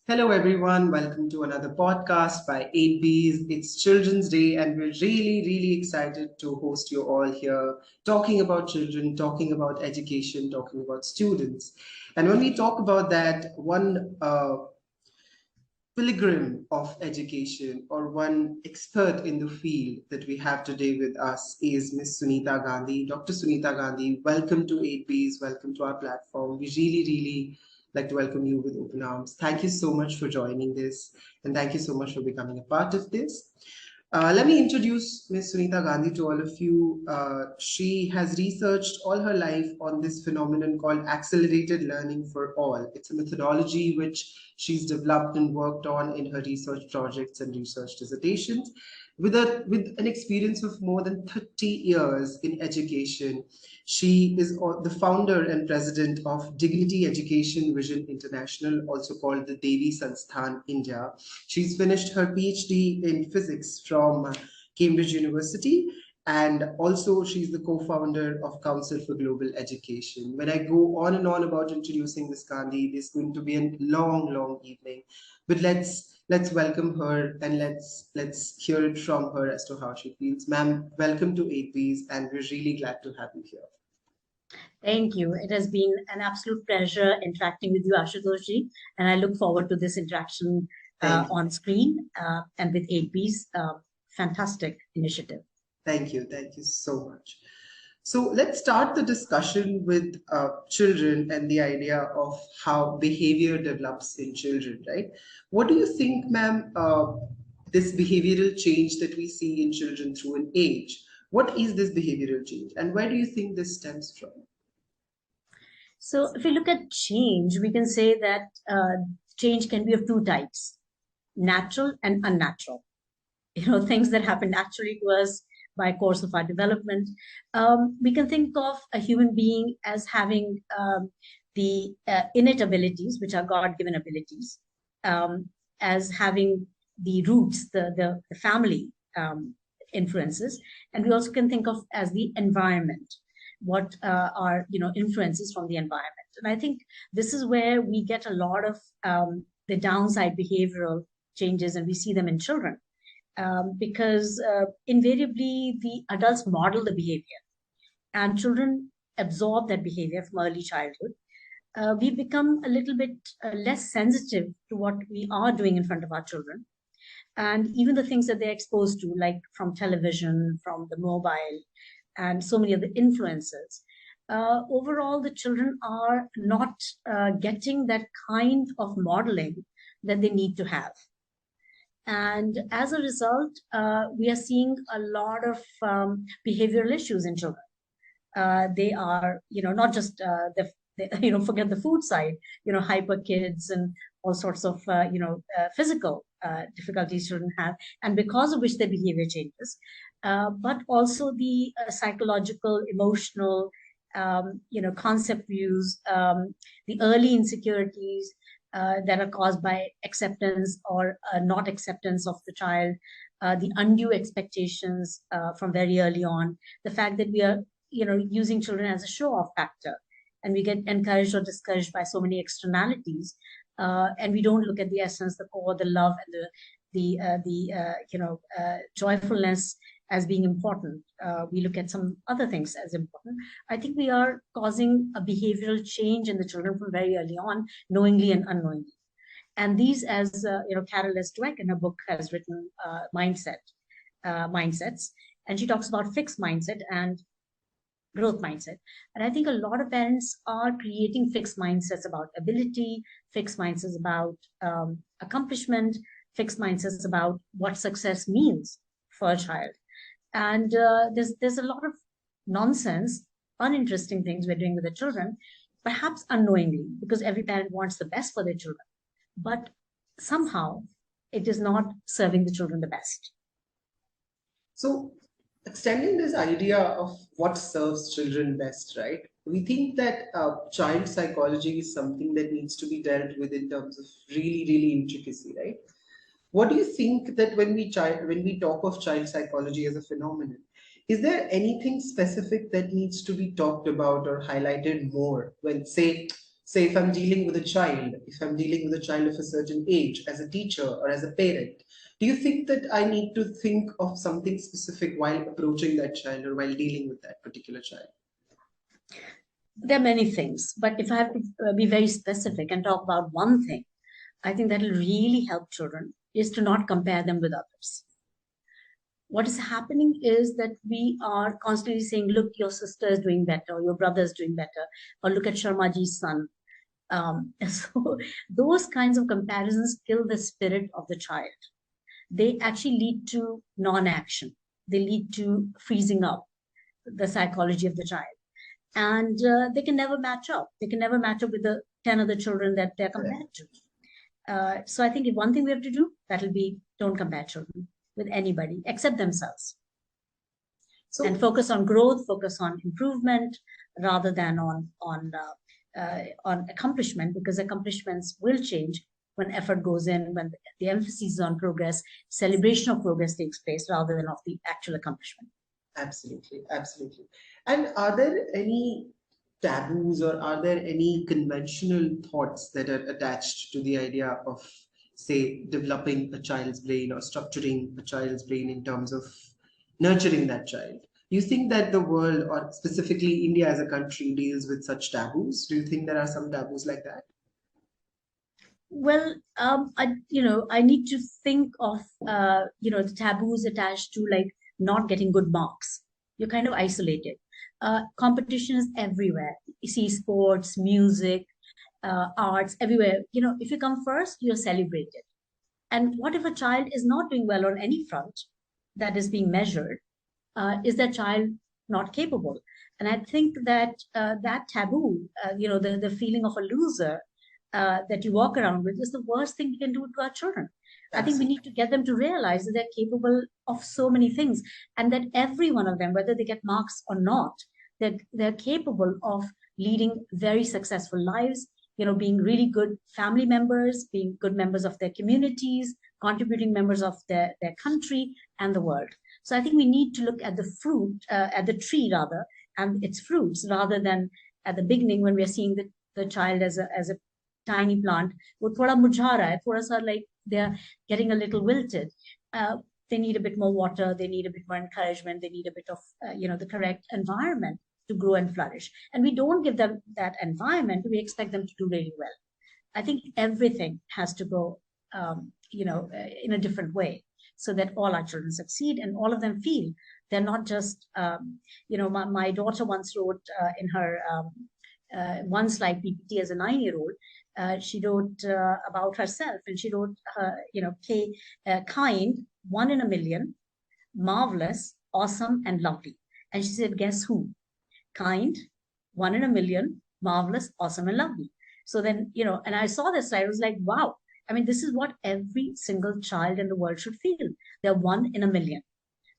Hello, everyone. Welcome to another podcast by aidbees. It's Children's Day, and we're really excited to host you all here, talking about children, talking about education, talking about students. And when we talk about that, one pilgrim of education or one expert in the field that we have today with us is Miss Sunita Gandhi. Dr. Sunita Gandhi, welcome to aidbees. Welcome to our platform. We really like to welcome you with open arms. Thank you so much for joining this, and thank you so much for becoming a part of this. Let me introduce Ms. Sunita Gandhi to all of you. She has researched all her life on this phenomenon called accelerated learning for all. It's a methodology which she's developed and worked on in her research projects and research dissertations. With an experience of more than 30 years in education, she is the founder and president of Dignity Education Vision International, also called the DEVI Sansthaan India. She's finished her PhD in physics from Cambridge University, and also she's the co-founder of Council for Global Education. When I go on and on about introducing Ms. Gandhi, there's going to be a long evening, but let's welcome her and let's hear it from her as to how she feels. Ma'am, welcome to aidbees, and we're really glad to have you here. Thank you. It has been an absolute pleasure interacting with you, Ashutoshji, and I look forward to this interaction on screen and with aidbees. Fantastic initiative. Thank you so much. So let's start the discussion with children and the idea of how behavior develops in children, right? What do you think, ma'am, this behavioral change that we see in children through an age? What is this behavioral change, and where do you think this stems from? So if we look at change, we can say that change can be of two types, natural and unnatural. Things that happen naturally to us by course of our development. We can think of a human being as having the innate abilities, which are God-given abilities, as having the roots, the family influences. And we also can think of as the environment, what are influences from the environment. And I think this is where we get a lot of the downside behavioral changes, and we see them in children. Because invariably the adults model the behavior and children absorb that behavior from early childhood. We become a little bit less sensitive to what we are doing in front of our children. And even the things that they're exposed to, like from television, from the mobile, and so many of the influences. Overall, the children are not getting that kind of modeling that they need to have. And as a result, we are seeing a lot of behavioral issues in children. They are, not just forget the food side, hyper kids and all sorts of, physical difficulties children have, and because of which their behavior changes, but also the psychological, emotional, concept views, the early insecurities, that are caused by acceptance or not acceptance of the child, the undue expectations from very early on, the fact that we are, using children as a show-off factor, and we get encouraged or discouraged by so many externalities, and we don't look at the essence, the core, the love, and the joyfulness as being important. We look at some other things as important. I think we are causing a behavioral change in the children from very early on, knowingly and unknowingly. And these, as Carol S. Dweck in her book has written, mindsets, and she talks about fixed mindset and growth mindset. And I think a lot of parents are creating fixed mindsets about ability, fixed mindsets about accomplishment, fixed mindsets about what success means for a child. And there's a lot of nonsense, uninteresting things we're doing with the children, perhaps unknowingly, because every parent wants the best for their children. But somehow it is not serving the children the best. So extending this idea of what serves children best, right? We think that child psychology is something that needs to be dealt with in terms of really intricacy, right? What do you think that when we talk of child psychology as a phenomenon, is there anything specific that needs to be talked about or highlighted more when, say, Say if I'm dealing with a child, if I'm dealing with a child of a certain age as a teacher or as a parent, do you think that I need to think of something specific while approaching that child or while dealing with that particular child? There are many things, but if I have to be very specific and talk about one thing, I think that will really help children is to not compare them with others. What is happening is that we are constantly saying, look, your sister is doing better, your brother is doing better, or look at Sharmaji's son. So those kinds of comparisons kill the spirit of the child. They actually lead to non-action. They lead to freezing up the psychology of the child. And they can never match up. They can never match up with the 10 other children that they're compared to. So I think if one thing we have to do, that'll be don't compare children with anybody except themselves. So, and focus on growth, focus on improvement rather than on accomplishment, because accomplishments will change when effort goes in, when the emphasis is on progress, celebration of progress takes place rather than of the actual accomplishment. Absolutely, absolutely. And are there any taboos or are there any conventional thoughts that are attached to the idea of, say, developing a child's brain or structuring a child's brain in terms of nurturing that child? Do you think that the world, or specifically India as a country, deals with such taboos? Do you think there are some taboos like that? Well, I need to think of, the taboos attached to like not getting good marks. You're kind of isolated. Competition is everywhere. You see sports, music, arts, everywhere. If you come first, you're celebrated. And what if a child is not doing well on any front that is being measured? Is that child not capable? And I think that that taboo, the feeling of a loser that you walk around with is the worst thing you can do to our children. I think we need to get them to realize that they're capable of so many things, and that every one of them, whether they get marks or not, they're capable of leading very successful lives, being really good family members, being good members of their communities, contributing members of their country and the world. So I think we need to look at the fruit, at the tree rather, and its fruits, rather than at the beginning when we are seeing the child as a tiny plant. वो थोड़ा मुरझा रहा है, थोड़ा सा like they're getting a little wilted. They need a bit more water. They need a bit more encouragement. They need a bit of the correct environment to grow and flourish. And we don't give them that environment. We expect them to do really well. I think everything has to go, in a different way, so that all our children succeed and all of them feel they're not just, my daughter once wrote in her one slide PPT as a 9-year-old. She wrote about herself, and she wrote, kind, 1 in a million, marvelous, awesome, and lovely. And she said, guess who? Kind, 1 in a million, marvelous, awesome, and lovely. So then, and I saw this slide, I was like, wow. I mean, this is what every single child in the world should feel. They're 1 in a million.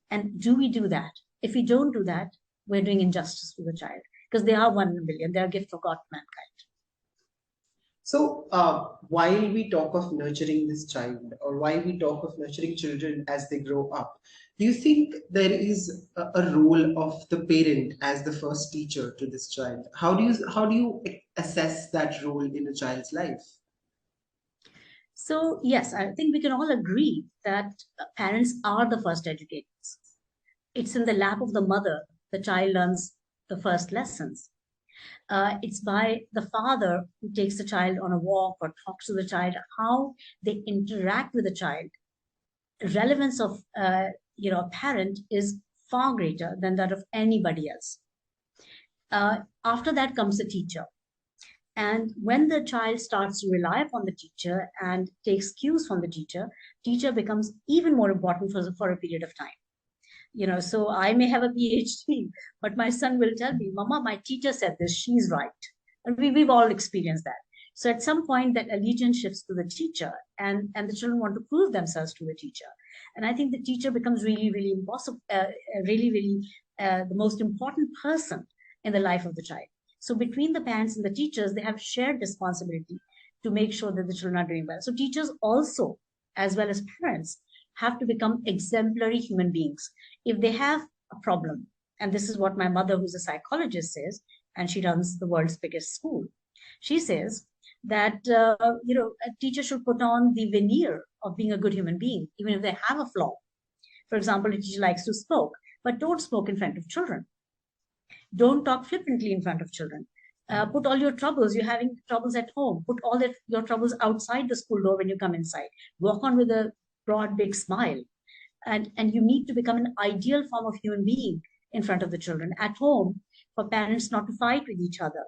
And do we do that? If we don't do that, we're doing injustice to the child, because they are 1 in a million. They're a gift of God to mankind. So, while we talk of nurturing this child, or while we talk of nurturing children as they grow up, do you think there is a role of the parent as the first teacher to this child? How do you assess that role in a child's life? So, yes, I think we can all agree that parents are the first educators. It's in the lap of the mother the child learns the first lessons. It's by the father who takes the child on a walk or talks to the child, how they interact with the child. The relevance of a parent is far greater than that of anybody else. After that comes the teacher. And when the child starts to rely upon the teacher and takes cues from the teacher becomes even more important for a period of time. So I may have a PhD, but my son will tell me, Mama, my teacher said this, she's right. And we've all experienced that. So at some point that allegiance shifts to the teacher, and the children want to prove themselves to the teacher. And I think the teacher becomes really, really impossible, the most important person in the life of the child. So between the parents and the teachers, they have shared responsibility to make sure that the children are doing well. So teachers also, as well as parents, have to become exemplary human beings. If they have a problem, and this is what my mother, who's a psychologist, says, and she runs the world's biggest school. She says that a teacher should put on the veneer of being a good human being, even if they have a flaw. For example, a teacher likes to smoke, but don't smoke in front of children. Don't talk flippantly in front of children. Put all your troubles, you're having troubles at home, put all your troubles outside the school door when you come inside. Walk on with a broad, big smile. And you need to become an ideal form of human being in front of the children. At home, for parents not to fight with each other,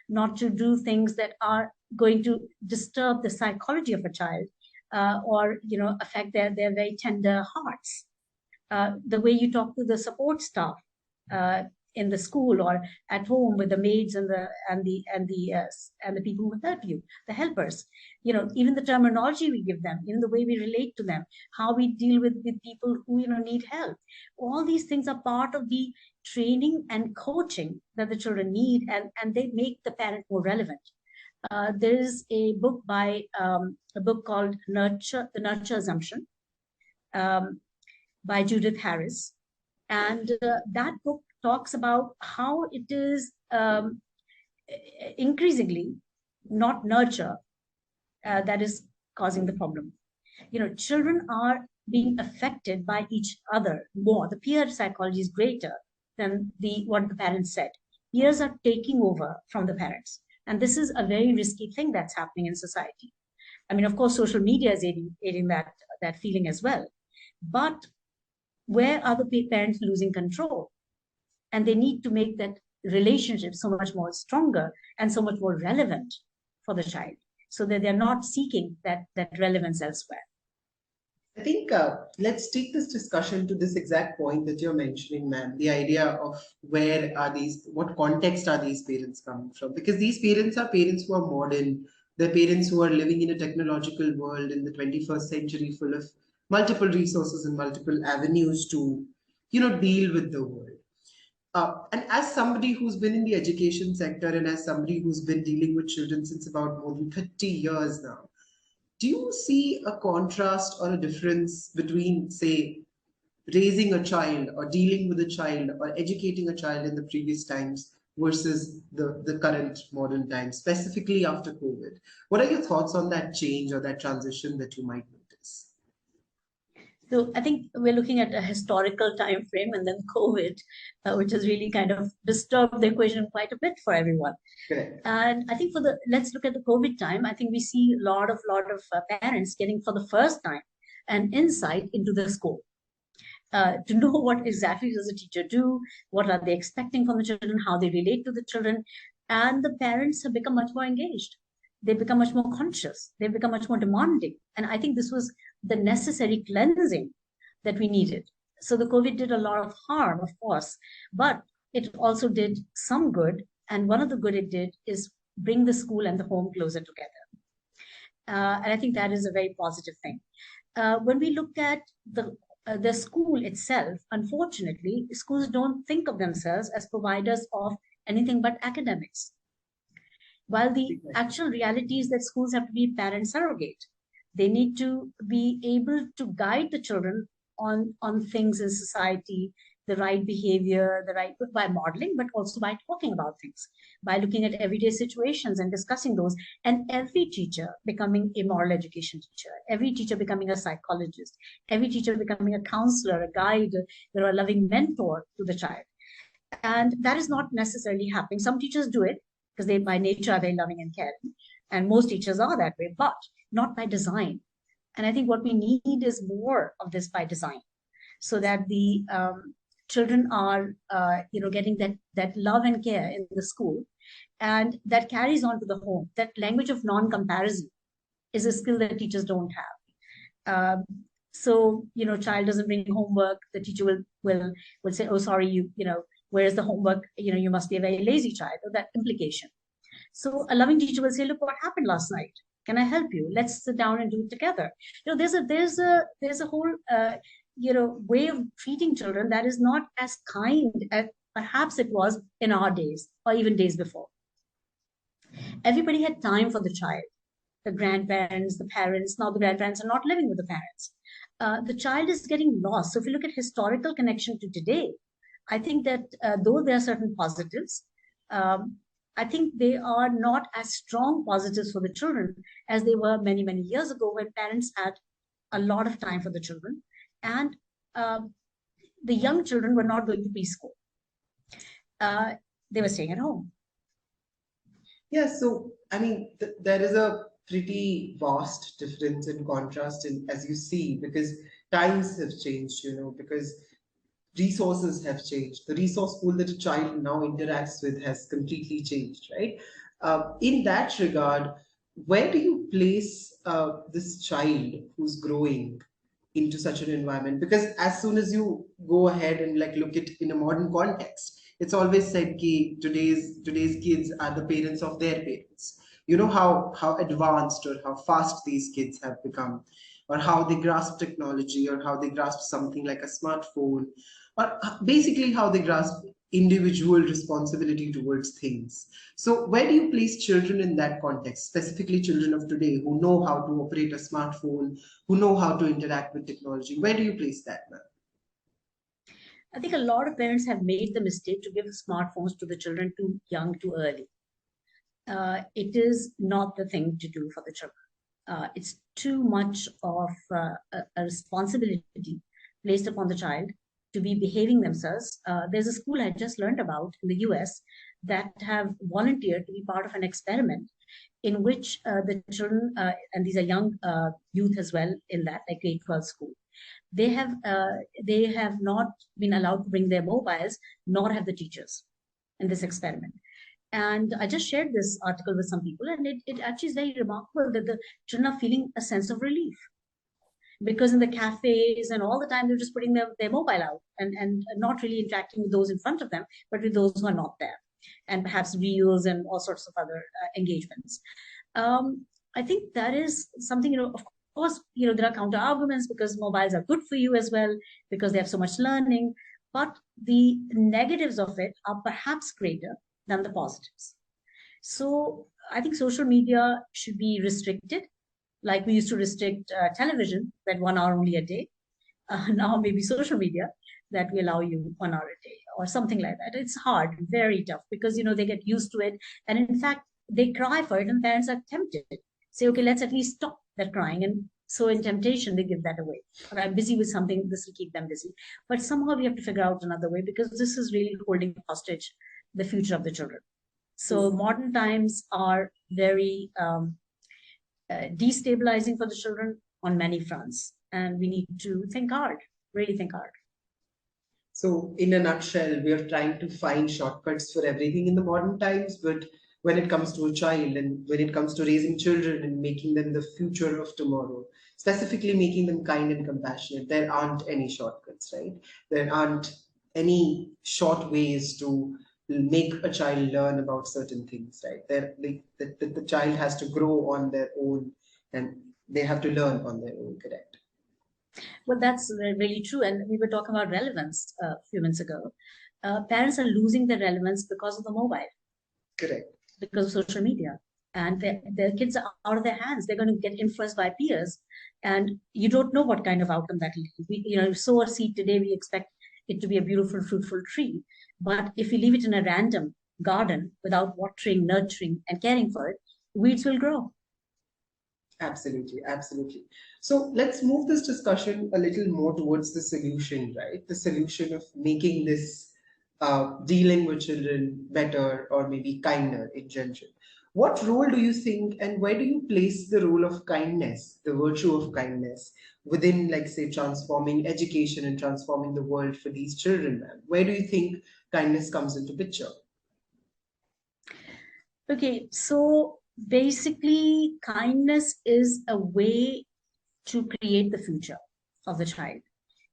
not to do things that are going to disturb the psychology of a child, or affect their very tender hearts. The way you talk to the support staff uh, in the school or at home with the maids and the people who help you, the helpers. Even the terminology we give them, the way we relate to them, how we deal with people who need help. All these things are part of the training and coaching that the children need, and they make the parent more relevant. There is a book called The Nurture Assumption, by Judith Harris. And that book talks about how it is increasingly not nurture that is causing the problem. Children are being affected by each other more. The peer psychology is greater than what the parents said. Peers are taking over from the parents. And this is a very risky thing that's happening in society. I mean, of course, social media is aiding that feeling as well. But where are the parents losing control? And they need to make that relationship so much more stronger and so much more relevant for the child, so that they're not seeking that relevance elsewhere. I think let's take this discussion to this exact point that you're mentioning, ma'am. The idea of what context are these parents coming from? Because these parents are parents who are modern. They're parents who are living in a technological world in the 21st century, full of multiple resources and multiple avenues to, deal with the world. And as somebody who's been in the education sector and as somebody who's been dealing with children since about more than 30 years now, do you see a contrast or a difference between, say, raising a child or dealing with a child or educating a child in the previous times versus the current modern times, specifically after COVID? What are your thoughts on that change or that transition that you might notice? So I think we're looking at a historical time frame, and then COVID, which has really kind of disturbed the equation quite a bit for everyone. Correct. And I think let's look at the COVID time. I think we see a lot of parents getting for the first time an insight into the school. To know what exactly does a teacher do, what are they expecting from the children, how they relate to the children, and the parents have become much more engaged. They become much more conscious. They become much more demanding. And I think this was the necessary cleansing that we needed. So the COVID did a lot of harm, of course, but it also did some good. And one of the good it did is bring the school and the home closer together. And I think that is a very positive thing. When we look at the school itself, unfortunately, schools don't think of themselves as providers of anything but academics. While the actual reality is that schools have to be parent surrogate. They need to be able to guide the children on things in society, the right behavior, by modeling, but also by talking about things, by looking at everyday situations and discussing those. And every teacher becoming a moral education teacher, every teacher becoming a psychologist, every teacher becoming a counselor, a guide, a loving mentor to the child. And that is not necessarily happening. Some teachers do it because they by nature are very loving and caring. And most teachers are that way, but not by design. And I think what we need is more of this by design, so that the children are, getting that love and care in the school, and that carries on to the home. That language of non-comparison is a skill that teachers don't have. So, child doesn't bring homework, the teacher will say, oh, sorry, where's the homework? You must be a very lazy child, or that implication. So a loving teacher will say, look, what happened last night? Can I help you? Let's sit down and do it together. There's a whole, way of treating children that is not as kind as perhaps it was in our days or even days before. Everybody had time for the child, the grandparents, the parents. Now the grandparents are not living with the parents. The child is getting lost. So if you look at historical connection to today, I think that though there are certain positives, I think they are not as strong positives for the children as they were many, many years ago, when parents had a lot of time for the children, and uh, the young children were not going to preschool. They were staying at home. Yeah, so I mean, there is a pretty vast difference in contrast in, as you see, because times have changed, because resources have changed. The resource pool that a child now interacts with has completely changed, right? In that regard, where do you place this child who's growing into such an environment? Because as soon as you go ahead and like look at in a modern context, it's always said that today's kids are the parents of their parents. You know how advanced or how fast these kids have become, or how they grasp technology, or how they grasp something like a smartphone, or basically how they grasp individual responsibility towards things. So where do you place children in that context, specifically children of today who know how to operate a smartphone, who know how to interact with technology? Where do you place that, ma'am? I think a lot of parents have made the mistake to give smartphones to the children too young, too early. It is not the thing to do for the children. It's too much of a responsibility placed upon the child to be behaving themselves. There's a school I just learned about in the US that have volunteered to be part of an experiment in which the children, and these are young youth as well in that, like grade 12 school, they have not been allowed to bring their mobiles, nor have the teachers in this experiment. And I just shared this article with some people, and it actually is very remarkable that the children are feeling a sense of relief, because in the cafes and all the time they're just putting their mobile out, and not really interacting with those in front of them, but with those who are not there, and perhaps reels and all sorts of other engagements. I think that is something, of course, there are counter arguments, because mobiles are good for you as well, because they have so much learning, but the negatives of it are perhaps greater than the positives. So I think social media should be restricted, like we used to restrict television, that 1 hour only a day. Now maybe social media, that we allow you 1 hour a day or something like that. It's hard, very tough, because they get used to it, and in fact they cry for it, and parents are tempted. Say, okay, let's at least stop that crying, and so in temptation they give that away. Or I'm busy with something, this will keep them busy. But somehow we have to figure out another way, because this is really holding hostage the future of the children. So modern times are very destabilizing for the children on many fronts, and we need to think hard, really think hard. So, in a nutshell, we are trying to find shortcuts for everything in the modern times, but when it comes to a child and when it comes to raising children and making them the future of tomorrow, specifically making them kind and compassionate, there aren't any shortcuts, right? There aren't any short ways to make a child learn about certain things, right? The child has to grow on their own, and they have to learn on their own, correct? Well, that's really true. And we were talking about relevance a few minutes ago. Parents are losing their relevance because of the mobile, Correct. because of social media. And their kids are out of their hands. They're going to get influenced by peers. And you don't know what kind of outcome that will be. Sow a seed today, we expect it to be a beautiful, fruitful tree. But if you leave it in a random garden without watering, nurturing, and caring for it, weeds will grow. Absolutely, absolutely. So let's move this discussion a little more towards the solution, right? The solution of making this dealing with children better, or maybe kinder in general. What role do you think, and where do you place the role of kindness, the virtue of kindness, within, like, say, transforming education and transforming the world for these children, man? Where do you think kindness comes into picture? Okay, so basically, kindness is a way to create the future of the child.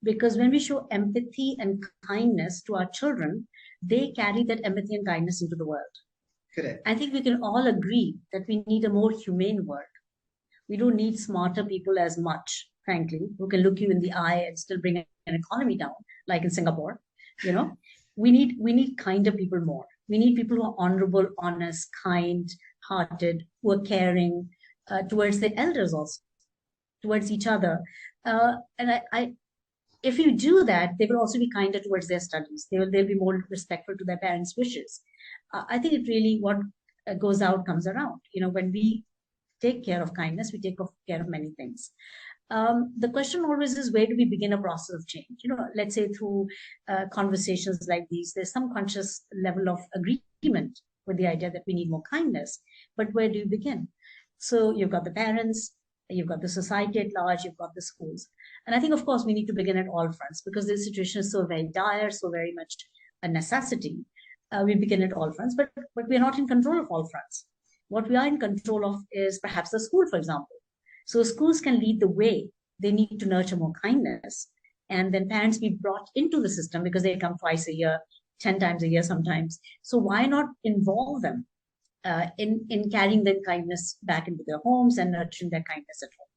Because when we show empathy and kindness to our children, they carry that empathy and kindness into the world. Correct. I think we can all agree that we need a more humane world. We don't need smarter people as much, frankly, who can look you in the eye and still bring an economy down, like in Singapore. We need kinder people more. We need people who are honorable, honest, kind hearted, who are caring towards the elders, also towards each other. And if you do that, they will also be kinder towards their studies. They'll be more respectful to their parents' wishes. I think it really, what goes out comes around. When we take care of kindness, we take care of many things. The question always is, where do we begin a process of change? Let's say through conversations like these, there's some conscious level of agreement with the idea that we need more kindness. But where do you begin? So you've got the parents, you've got the society at large, you've got the schools. And I think, of course, we need to begin at all fronts because the situation is so very dire, so very much a necessity. We begin at all fronts, but we're not in control of all fronts. What we are in control of is perhaps the school, for example. So schools can lead the way. They need to nurture more kindness. And then parents be brought into the system because they come twice a year, 10 times a year sometimes. So why not involve them in carrying their kindness back into their homes and nurturing their kindness at home?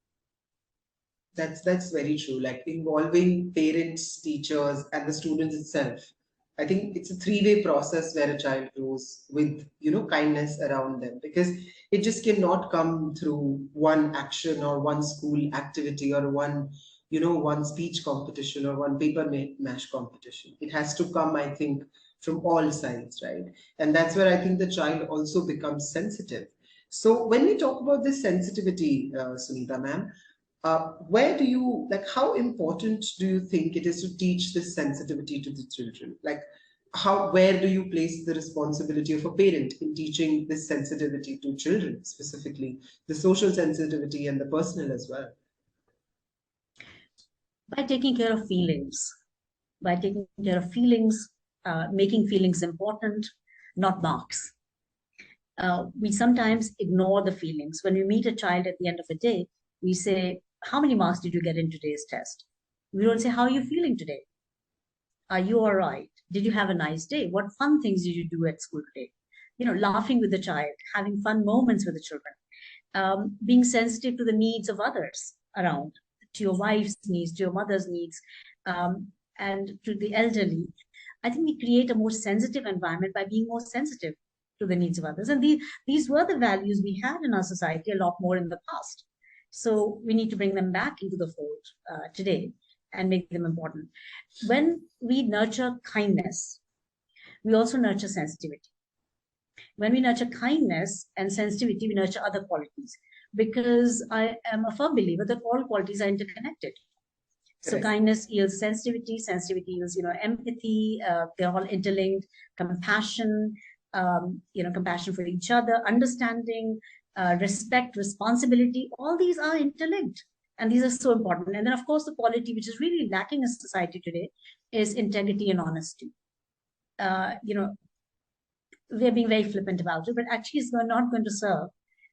That's very true. Like involving parents, teachers, and the students itself. I think it's a three-way process where a child grows with, kindness around them, because it just cannot come through one action or one school activity or one speech competition or one paper mash competition. It has to come, I think, from all sides, right? And that's where I think the child also becomes sensitive. So when we talk about this sensitivity, Sunita ma'am, where do you, like, how important do you think it is to teach this sensitivity to the children? Like, where do you place the responsibility of a parent in teaching this sensitivity to children, specifically the social sensitivity and the personal as well? By taking care of feelings, making feelings important, not marks. We sometimes ignore the feelings. When we meet a child at the end of the day, we say, how many marks did you get in today's test? We don't say, how are you feeling today? Are you all right? Did you have a nice day? What fun things did you do at school today? Laughing with the child, having fun moments with the children, being sensitive to the needs of others around, to your wife's needs, to your mother's needs, and to the elderly. I think we create a more sensitive environment by being more sensitive to the needs of others. And these were the values we had in our society a lot more in the past. So we need to bring them back into the fold today and make them important. When we nurture kindness, we also nurture sensitivity. When we nurture kindness and sensitivity, we nurture other qualities, because I am a firm believer that all qualities are interconnected. So yes. Kindness yields sensitivity, sensitivity yields, empathy, they're all interlinked, compassion, compassion for each other, understanding, respect, responsibility, all these are interlinked. And these are so important. And then, of course, the quality which is really lacking in society today is integrity and honesty. We're being very flippant about it, but actually it's not going to serve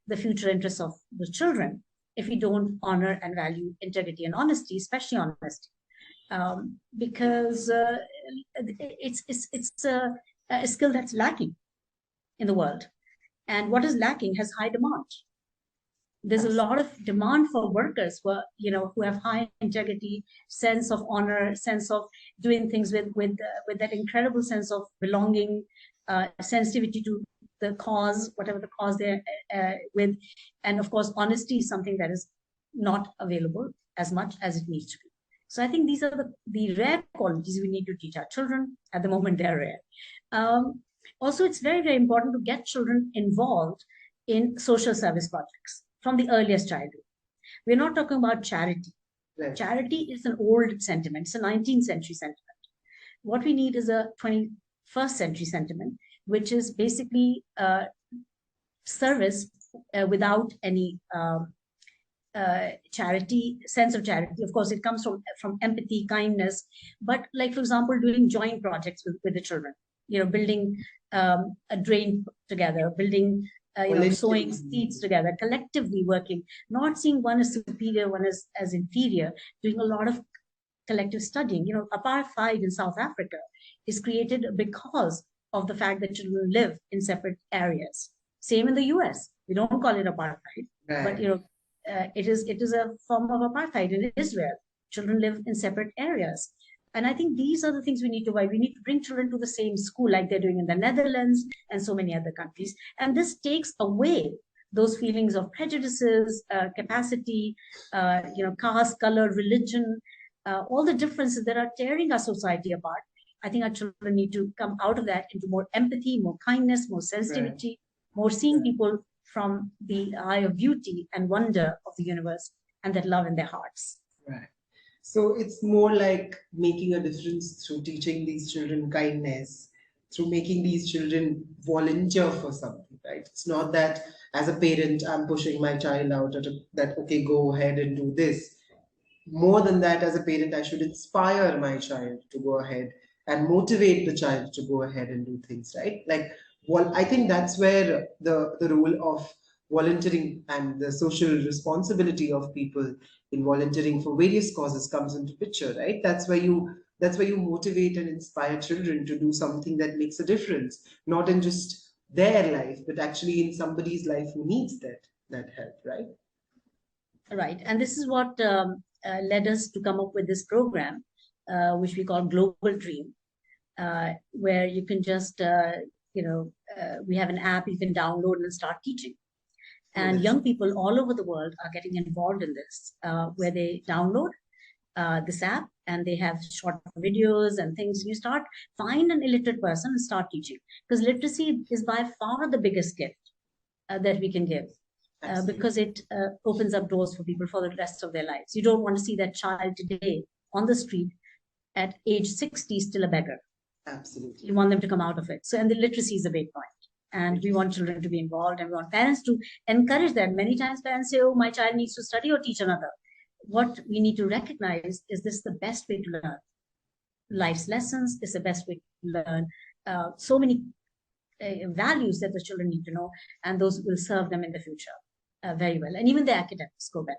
the future interests of the children if we don't honor and value integrity and honesty, especially honesty, because it's a skill that's lacking in the world. And what is lacking has high demand. There's a lot of demand for workers who have high integrity, sense of honor, sense of doing things with that incredible sense of belonging, sensitivity to the cause, whatever the cause they're with. And of course, honesty is something that is not available as much as it needs to be. So I think these are the rare qualities we need to teach our children. At the moment, they're rare. Also, it's very, very important to get children involved in social service projects from the earliest childhood. We're not talking about charity. Right. Charity is an old sentiment. It's a 19th century sentiment. What we need is a 21st century sentiment, which is basically service without any charity, sense of charity. Of course, it comes from empathy, kindness, but like, for example, doing joint projects with the children, building a drain together, building, sowing seeds together, collectively working, not seeing one as superior, one as inferior, doing a lot of collective studying. Apartheid in South Africa is created because of the fact that children live in separate areas. Same in the US. We don't call it apartheid, right. But it is a form of apartheid in Israel. Children live in separate areas. And I think these are the things we need to buy. We need to bring children to the same school like they're doing in the Netherlands and so many other countries. And this takes away those feelings of prejudices, capacity, caste, color, religion, all the differences that are tearing our society apart. I think our children need to come out of that into more empathy, more kindness, more sensitivity, more seeing people from the eye of beauty and wonder of the universe and that love in their hearts. Right. So it's more like making a difference through teaching these children kindness, through making these children volunteer for something, right? It's not that as a parent, I'm pushing my child out that, okay, go ahead and do this. More than that, as a parent, I should inspire my child to go ahead and motivate the child to go ahead and do things, right? Like, well, I think that's where the role of volunteering and the social responsibility of people in volunteering for various causes comes into picture, right? That's where you motivate and inspire children to do something that makes a difference, not in just their life, but actually in somebody's life who needs that help, right? Right. And this is what led us to come up with this program, which we call Global Dream, where you can just, we have an app you can download and start teaching. And young people all over the world are getting involved in this, where they download this app and they have short videos and things. You find an illiterate person and start teaching, because literacy is by far the biggest gift that we can give. Because it opens up doors for people for the rest of their lives. You don't want to see that child today on the street at age 60 still a beggar. Absolutely. You want them to come out of it. So, and the literacy is a big point. And we want children to be involved, and we want parents to encourage that. Many times parents say, oh, my child needs to study or teach another. What we need to recognize is this the best way to learn. Life's lessons is the best way to learn. So many values that the children need to know, and those will serve them in the future very well. And even the academics go better.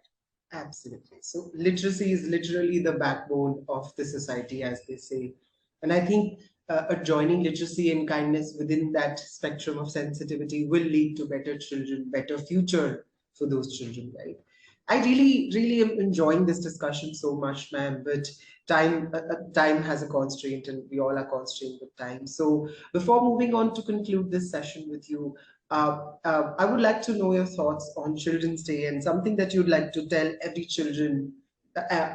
Absolutely. So literacy is literally the backbone of the society, as they say. And I think adjoining literacy and kindness within that spectrum of sensitivity will lead to better children, better future for those children, right? I really, really am enjoying this discussion so much, ma'am, but time has a constraint and we all are constrained with time. So before moving on to conclude this session with you, I would like to know your thoughts on Children's Day and something that you'd like to tell every children,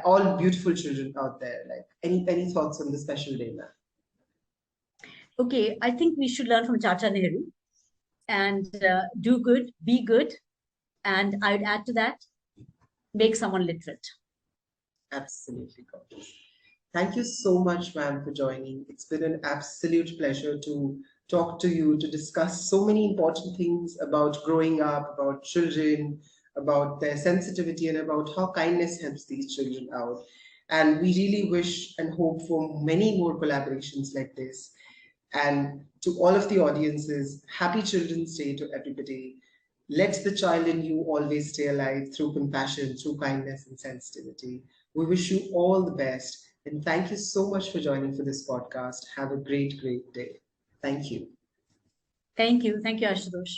all beautiful children out there. Like any thoughts on the special day, ma'am? Okay, I think we should learn from Chacha Nehru and do good, be good, and I'd add to that, make someone literate. Absolutely gorgeous. Thank you so much, ma'am, for joining. It's been an absolute pleasure to talk to you, to discuss so many important things about growing up, about children, about their sensitivity, and about how kindness helps these children out. And we really wish and hope for many more collaborations like this. And to all of the audiences, happy Children's Day to everybody. Let the child in you always stay alive through compassion, through kindness and sensitivity. We wish you all the best. And thank you so much for joining for this podcast. Have a great, great day. Thank you. Thank you. Thank you, Ashutosh.